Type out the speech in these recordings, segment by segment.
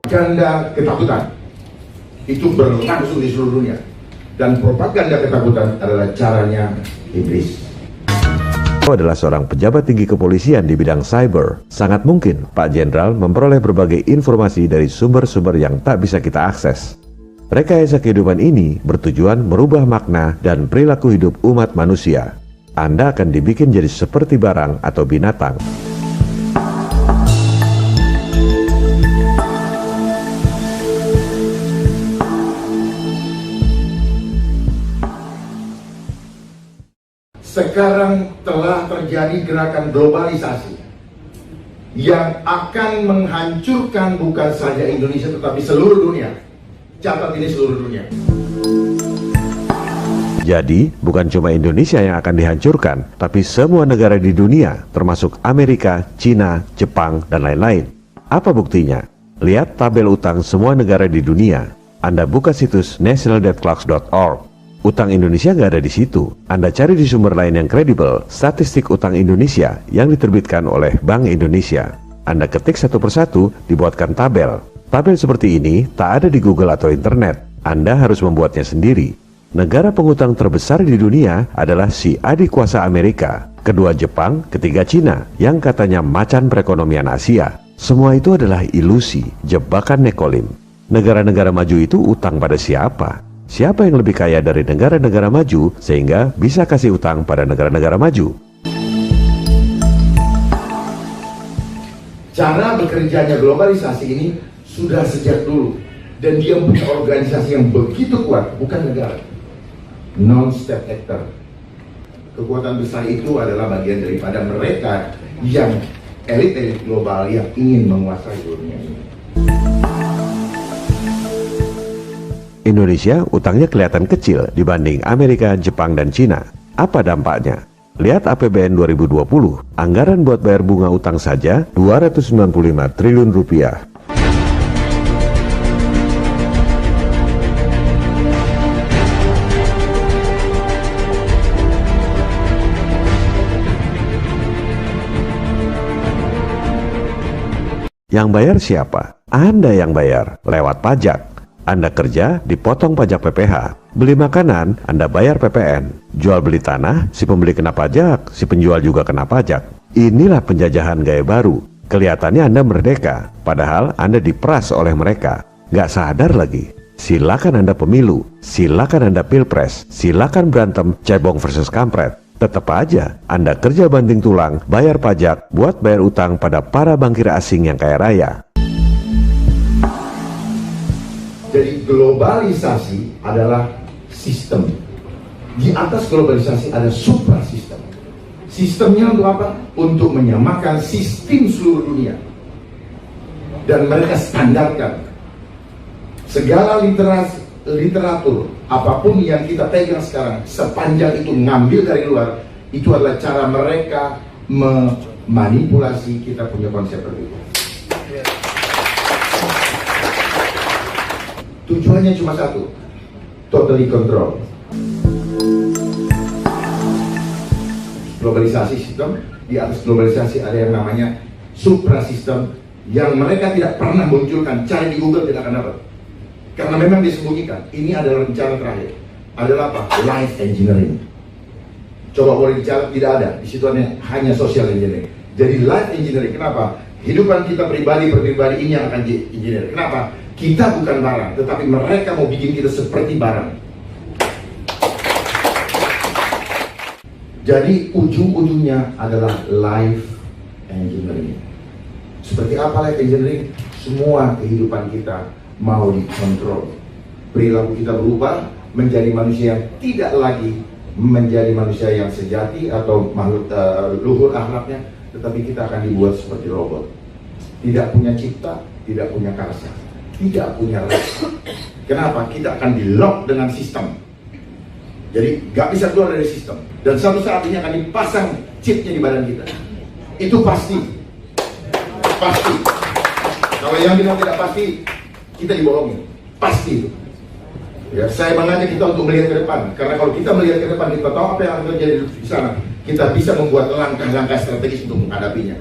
Propaganda ketakutan itu berlangsung di seluruh dunia, dan propaganda ketakutan adalah caranya iblis. Adalah seorang pejabat tinggi kepolisian di bidang cyber. Sangat mungkin Pak Jenderal memperoleh berbagai informasi dari sumber-sumber yang tak bisa kita akses. Rekayasa kehidupan ini bertujuan merubah makna dan perilaku hidup umat manusia. Anda akan dibikin jadi seperti barang atau binatang. Sekarang telah terjadi gerakan globalisasi yang akan menghancurkan bukan saja Indonesia tetapi seluruh dunia. Catat ini, seluruh dunia. Jadi, bukan cuma Indonesia yang akan dihancurkan, tapi semua negara di dunia, termasuk Amerika, Cina, Jepang, dan lain-lain. Apa buktinya? Lihat tabel utang semua negara di dunia. Anda buka situs nationaldebtclocks.org. Utang Indonesia nggak ada di situ. Anda cari di sumber lain yang kredibel, statistik utang Indonesia yang diterbitkan oleh Bank Indonesia. Anda ketik satu persatu, dibuatkan tabel. Tabel seperti ini tak ada di Google atau internet. Anda harus membuatnya sendiri. Negara pengutang terbesar di dunia adalah si adik kuasa Amerika, kedua Jepang, ketiga Cina, yang katanya macan perekonomian Asia. Semua itu adalah ilusi, jebakan Nekolim. Negara-negara maju itu utang pada siapa? Siapa yang lebih kaya dari negara-negara maju sehingga bisa kasih utang pada negara-negara maju? Cara bekerjanya globalisasi ini sudah sejak dulu, dan dia punya organisasi yang begitu kuat, bukan negara, non-state actor. Kekuatan besar itu adalah bagian daripada mereka yang elit-elit global yang ingin menguasai dunia ini. Indonesia utangnya kelihatan kecil dibanding Amerika, Jepang, dan Cina. Apa dampaknya? Lihat APBN 2020, anggaran buat bayar bunga utang saja 295 triliun rupiah. Yang bayar siapa? Anda yang bayar, lewat pajak. Anda kerja, dipotong pajak PPh. Beli makanan, Anda bayar PPN. Jual beli tanah, si pembeli kena pajak, si penjual juga kena pajak. Inilah penjajahan gaya baru. Kelihatannya Anda merdeka, padahal Anda diperas oleh mereka. Gak sadar lagi. Silakan Anda pemilu, silakan Anda pilpres, silakan berantem cebong versus kampret. Tetap aja, Anda kerja banting tulang, bayar pajak, buat bayar utang pada para bankir asing yang kaya raya. Jadi globalisasi adalah sistem. Di atas globalisasi ada suprasistem. Sistemnya untuk apa? Untuk menyamakan sistem seluruh dunia. Dan mereka standarkan. Segala literatur, apapun yang kita pegang sekarang, sepanjang itu ngambil dari luar, itu adalah cara mereka memanipulasi kita punya konsep berbeda. Tujuannya cuma satu, totally control. Globalisasi sistem, di atas globalisasi ada yang namanya suprasistem, yang mereka tidak pernah munculkan, cari di Google tidak akan dapat. Karena memang disembunyikan. Ini adalah rencana terakhir. Adalah apa? Life engineering. Coba boleh dicatat, tidak ada. Di situ hanya social engineering. Jadi life engineering, kenapa? Kehidupan kita pribadi ini yang akan di-engineer. Kenapa? Kita bukan barang, tetapi mereka mau bikin kita seperti barang. Jadi ujung-ujungnya adalah life engineering. Seperti apa life engineering? Semua kehidupan kita mau dikontrol. Perilaku kita berubah menjadi manusia yang tidak lagi menjadi manusia yang sejati atau makhluk luhur akhlaknya, tetapi kita akan dibuat seperti robot. Tidak punya cipta, tidak punya karsa, tidak punya rasa. Kenapa? Kita akan di-lock dengan sistem. Jadi gak bisa keluar dari sistem. Dan suatu saat ini akan dipasang chipnya di badan kita. Itu pasti. Pasti. Kalau yang bilang tidak pasti, kita dibohongin. Pasti itu. Ya, saya mengajak kita untuk melihat ke depan. Karena kalau kita melihat ke depan, kita tahu apa yang akan terjadi di sana. Kita bisa membuat langkah-langkah strategis untuk menghadapinya.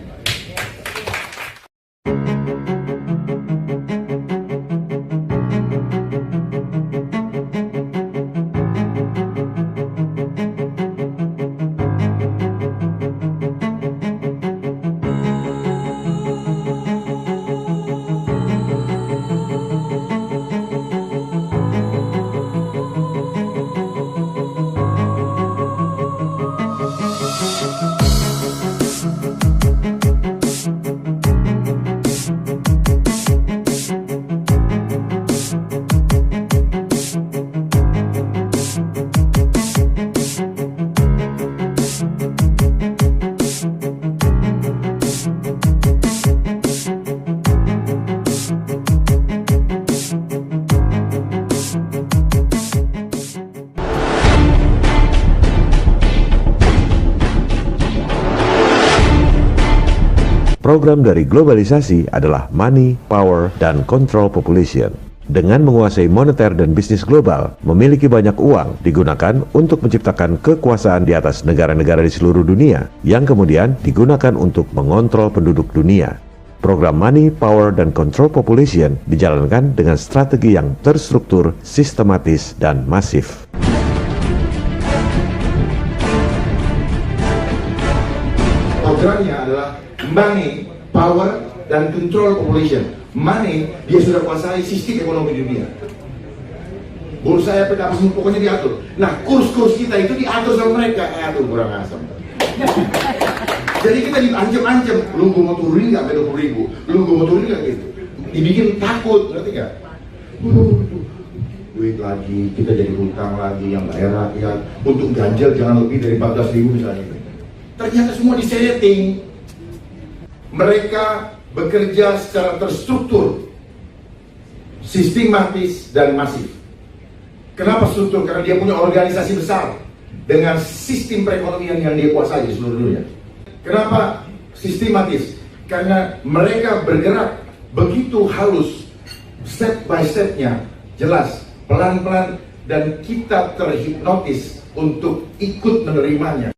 Program dari globalisasi adalah money, power, dan control population. Dengan menguasai moneter dan bisnis global, memiliki banyak uang digunakan untuk menciptakan kekuasaan di atas negara-negara di seluruh dunia yang kemudian digunakan untuk mengontrol penduduk dunia. Program Money, Power, dan Control Population dijalankan dengan strategi yang terstruktur, sistematis, dan masif. Programnya adalah Money, Power, dan Control Population. Money, dia sudah kuasai sistem ekonomi dunia. Bursa efek apa semua pokoknya diatur. Nah, kurs-kurs kita itu diatur sama mereka. Aduh, kurang asam. Jadi kita diancam-ancam, lu gue mau turunin nggak 20.000, lu gue mau turunin nggak gitu. Dibikin takut, ngerti nggak? Duit lagi, kita jadi hutang lagi yang nggak rakyat. Untuk ganjil jangan lebih dari 14.000 misalnya. Ternyata semua disetting. Mereka bekerja secara terstruktur, sistematis dan masif. Kenapa struktur? Karena dia punya organisasi besar dengan sistem perekonomian yang dia kuasai di seluruh dunia. Kenapa sistematis? Karena mereka bergerak begitu halus, step by stepnya, jelas, pelan-pelan, dan kita terhipnotis untuk ikut menerimanya.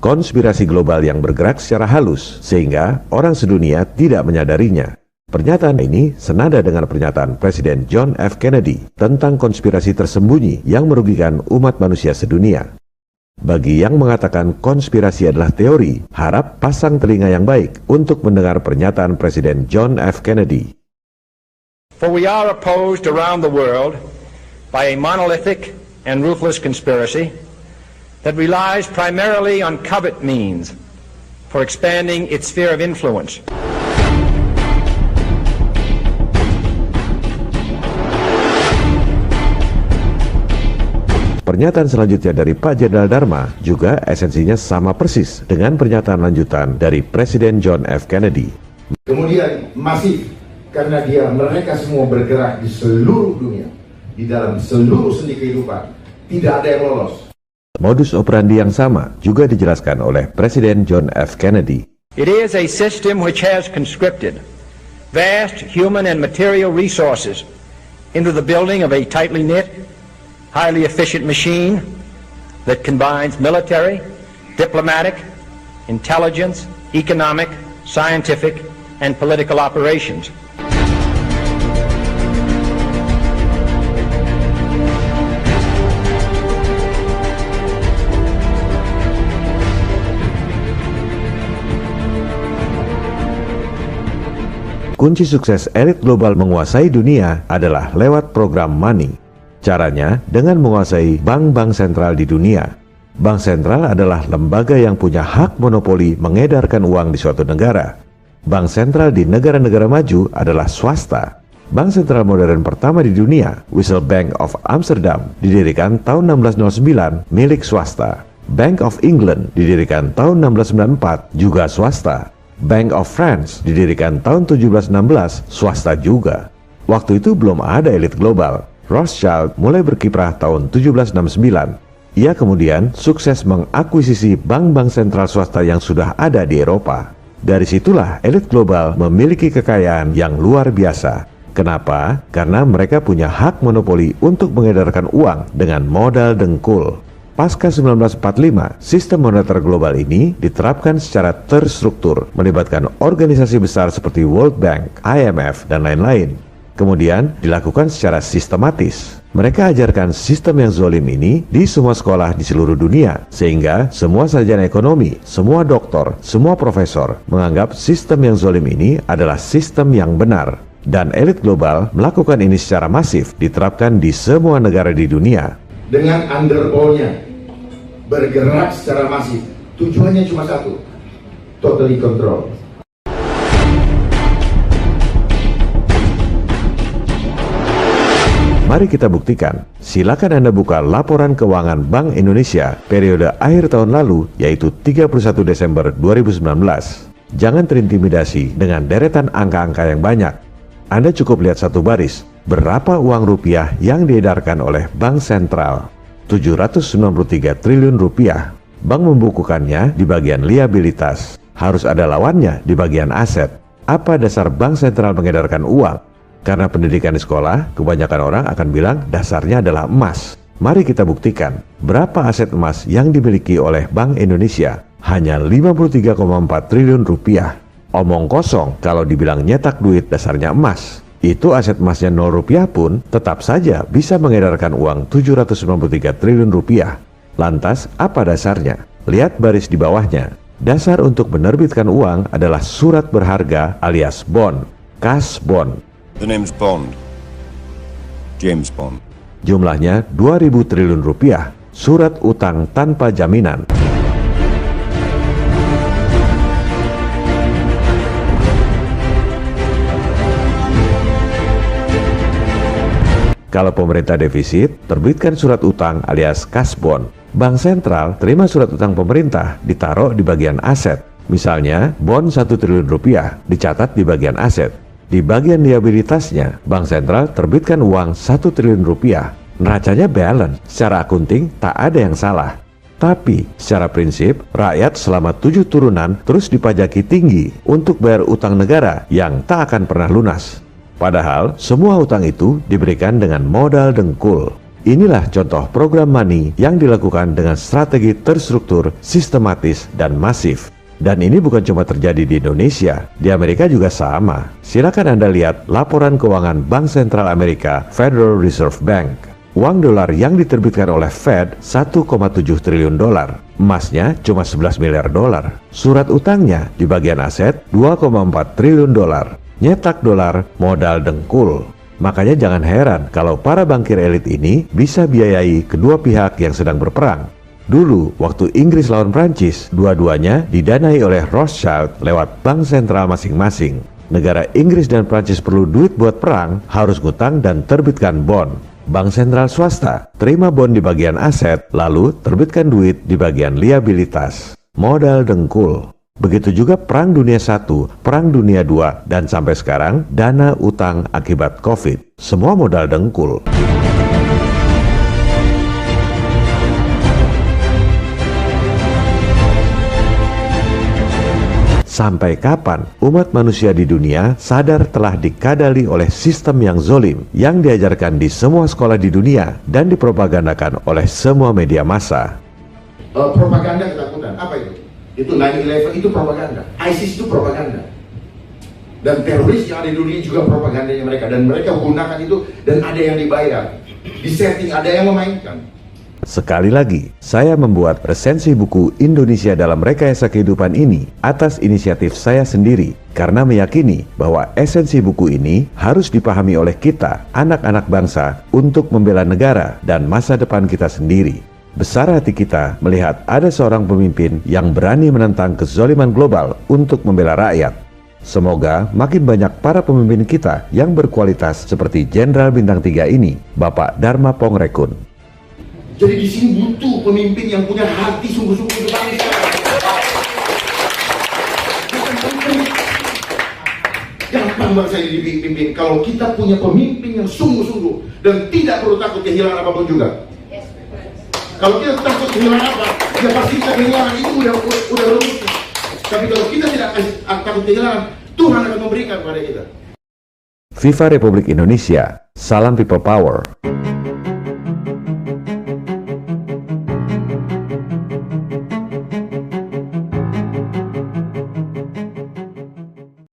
Konspirasi global yang bergerak secara halus, sehingga orang sedunia tidak menyadarinya. Pernyataan ini senada dengan pernyataan Presiden John F. Kennedy tentang konspirasi tersembunyi yang merugikan umat manusia sedunia. Bagi yang mengatakan konspirasi adalah teori, harap pasang telinga yang baik untuk mendengar pernyataan Presiden John F. Kennedy. For we are opposed around the world by a monolithic and ruthless conspiracy that relies primarily on covert means for expanding its sphere of influence. Pernyataan selanjutnya dari Pak Jenderal Dharma juga esensinya sama persis dengan pernyataan lanjutan dari Presiden John F. Kennedy. Kemudian masif, karena mereka semua bergerak di seluruh dunia, di dalam seluruh sendi kehidupan, tidak ada yang lolos. Modus operandi yang sama juga dijelaskan oleh Presiden John F. Kennedy. It is a system which has conscripted vast human and material resources into the building of a tightly knit, highly efficient machine that combines military, diplomatic, intelligence, economic, scientific, and political operations. Kunci sukses elit global menguasai dunia adalah lewat program Money. Caranya dengan menguasai bank-bank sentral di dunia. Bank sentral adalah lembaga yang punya hak monopoli mengedarkan uang di suatu negara. Bank sentral di negara-negara maju adalah swasta. Bank sentral modern pertama di dunia, Wissel Bank of Amsterdam, didirikan tahun 1609 milik swasta. Bank of England didirikan tahun 1694 juga swasta. Bank of France didirikan tahun 1716 swasta juga. Waktu itu belum ada elit global. Rothschild mulai berkiprah tahun 1769. Ia kemudian sukses mengakuisisi bank-bank sentral swasta yang sudah ada di Eropa. Dari situlah elit global memiliki kekayaan yang luar biasa. Kenapa? Karena mereka punya hak monopoli untuk mengedarkan uang dengan modal dengkul. Pasca 1945, sistem moneter global ini diterapkan secara terstruktur, melibatkan organisasi besar seperti World Bank, IMF, dan lain-lain. Kemudian dilakukan secara sistematis. Mereka ajarkan sistem yang zolim ini di semua sekolah di seluruh dunia, sehingga semua sarjana ekonomi, semua doktor, semua profesor menganggap sistem yang zolim ini adalah sistem yang benar. Dan elit global melakukan ini secara masif, diterapkan di semua negara di dunia. Dengan underball-nya bergerak secara masif, tujuannya cuma satu, totally control. Mari kita buktikan. Silakan Anda buka laporan keuangan Bank Indonesia periode akhir tahun lalu, yaitu 31 Desember 2019. Jangan terintimidasi dengan deretan angka-angka yang banyak. Anda cukup lihat satu baris, berapa uang rupiah yang diedarkan oleh Bank Sentral. 793 triliun rupiah. Bank membukukannya di bagian liabilitas. harus ada lawannya di bagian aset. Apa dasar bank sentral mengedarkan uang? Karena pendidikan di sekolah, kebanyakan orang akan bilang dasarnya adalah emas. Mari kita buktikan berapa aset emas yang dimiliki oleh Bank Indonesia. Hanya 53,4 triliun rupiah. Omong kosong kalau dibilang nyetak duit dasarnya emas. Itu aset emasnya 0 rupiah pun tetap saja bisa mengedarkan uang 793 triliun rupiah. Lantas apa dasarnya? Lihat baris di bawahnya. Dasar untuk menerbitkan uang adalah surat berharga alias bond, cash bond. The name's Bond. James Bond. Jumlahnya 2.000 triliun rupiah, surat utang tanpa jaminan. Kalau pemerintah defisit, terbitkan surat utang alias cash bond. Bank sentral terima surat utang pemerintah, ditaruh di bagian aset. Misalnya, bond 1 triliun rupiah dicatat di bagian aset. Di bagian liabilitasnya, bank sentral terbitkan uang 1 triliun rupiah. Neracanya balance, secara akunting tak ada yang salah. Tapi, secara prinsip, rakyat selama 7 turunan terus dipajaki tinggi untuk bayar utang negara yang tak akan pernah lunas. Padahal, semua utang itu diberikan dengan modal dengkul. Inilah contoh program money yang dilakukan dengan strategi terstruktur, sistematis, dan masif. Dan ini bukan cuma terjadi di Indonesia, di Amerika juga sama. Silakan Anda lihat laporan keuangan Bank Sentral Amerika, Federal Reserve Bank. Uang dolar yang diterbitkan oleh Fed 1,7 triliun dolar. Emasnya cuma 11 miliar dolar. Surat utangnya di bagian aset 2,4 triliun dolar. Nyetak dolar modal dengkul. Makanya jangan heran kalau para bankir elit ini bisa biayai kedua pihak yang sedang berperang. Dulu, waktu Inggris lawan Prancis, dua-duanya didanai oleh Rothschild lewat bank sentral masing-masing. Negara Inggris dan Prancis perlu duit buat perang, harus ngutang dan terbitkan bond. Bank sentral swasta terima bond di bagian aset, lalu terbitkan duit di bagian liabilitas. Modal dengkul. Begitu juga Perang Dunia I, Perang Dunia II, dan sampai sekarang dana utang akibat COVID. Semua modal dengkul. Sampai kapan umat manusia di dunia sadar telah dikadali oleh sistem yang zolim yang diajarkan di semua sekolah di dunia dan dipropagandakan oleh semua media massa? Propaganda ketakutan, apa itu? Itu 9/11 itu propaganda, ISIS itu propaganda, dan teroris yang ada di dunia juga propagandanya mereka, dan mereka gunakan itu dan ada yang dibayar, disetting, ada yang memainkan. Sekali lagi, saya membuat resensi buku Indonesia dalam Rekayasa Kehidupan ini atas inisiatif saya sendiri karena meyakini bahwa esensi buku ini harus dipahami oleh kita, anak-anak bangsa, untuk membela negara dan masa depan kita sendiri. Besar hati kita melihat ada seorang pemimpin yang berani menentang kezaliman global untuk membela rakyat. Semoga makin banyak para pemimpin kita yang berkualitas seperti Jenderal Bintang 3 ini, Bapak Dharma Pongrekun. Jadi di sini butuh pemimpin yang punya hati sungguh-sungguh untuk bangsa. Gampang bangsa ini dipimpin kalau kita punya pemimpin yang sungguh-sungguh dan tidak perlu takut kehilangan apapun juga. Kalau kita takut kehilangan apa, ya pasti kita kehilangan, itu udah rumus. Tapi kalau kita tidak takut kehilangan, Tuhan akan memberikan kepada kita. Viva Republik Indonesia, salam people power.